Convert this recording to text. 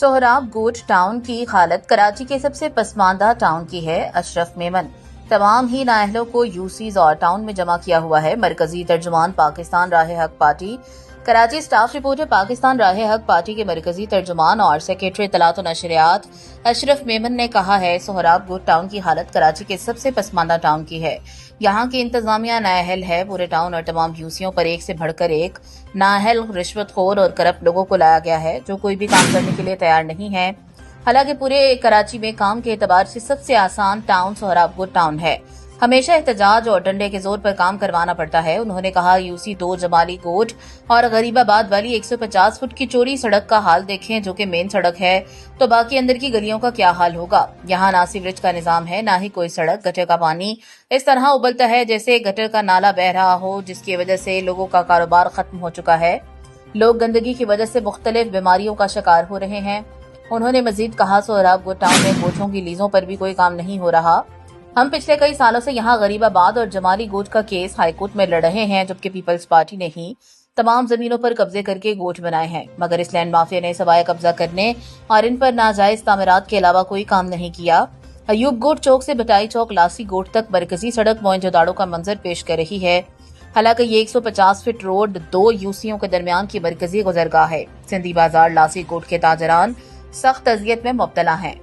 सोहराब गोट town की हालत कराची के सबसे पसमानदा टाउन की है। अशरफ मेमन तमाम ही नाअहलों को यूसीज और टाउन में जमा किया हुआ है। मरकजी तर्जुमान पाकिस्तान राह हक party Karachi staff reporter Pakistan राह हक पार्टी के मरकजी तर्जुमान और सेक्रेटरी इत्तलात व नशरियात अशरफ मेमन ने कहा है, सोहराब गोट टाउन की हालत कराची के सबसे पसमानदा टाउन की है। यहाँ की इंतजामिया नाअहल है। पूरे टाउन और तमाम यूसियों पर एक से बढ़कर एक नाअहल, रिश्वतखोर और करप्ट लोगों को लाया गया है, जो कोई भी काम करने के लिए तैयार नहीं है। हालांकि पूरे कराची में काम के एतबार से सबसे आसान टाउन सोहराब गोट टाउन है। हमेशा एहतजाज और डंडे के जोर पर काम करवाना पड़ता है। उन्होंने कहा, यूसी 2 जमाली गोट और गरीबाबाद वाली 150 फुट की चौड़ी सड़क का हाल देखें, जो कि मेन सड़क है, तो बाकी अंदर की गलियों का क्या हाल होगा। यहाँ ना सीवरेज का निजाम है, ना ही कोई सड़क। गटर का पानी इस तरह उबलता है जैसे गटर का नाला बह रहा हो, जिसकी वजह से लोगों का कारोबार खत्म हो चुका है। लोग गंदगी की वजह से मुख्तलिफ बीमारियों का शिकार हो रहे हैं। उन्होंने मजीद कहा, सोहराब गोट टाउन में गोशों की लीजों पर भी कोई काम नहीं हो रहा। हम पिछले कई सालों से यहाँ गरीबाबाद और जमाली गोट का केस हाईकोर्ट में लड़ रहे हैं, जबकि पीपल्स पार्टी ने ही तमाम जमीनों पर कब्जे करके गोट बनाए हैं, मगर इस लैंड माफिया ने सवाए कब्जा करने और इन पर नाजायज तामीरात के अलावा कोई काम नहीं किया। अयूब गोट चौक से भटाई चौक लासी गोट तक मरकजी सड़क मोइंजोदाड़ो का मंजर पेश कर रही है। हालांकि ये 150 फीट रोड 2 यूसियों के दरमियान की मरकजी गुजरगाह है। सिंधी बाजार लासी गोट के ताजरान सख्त अजियत में मुब्तला हैं।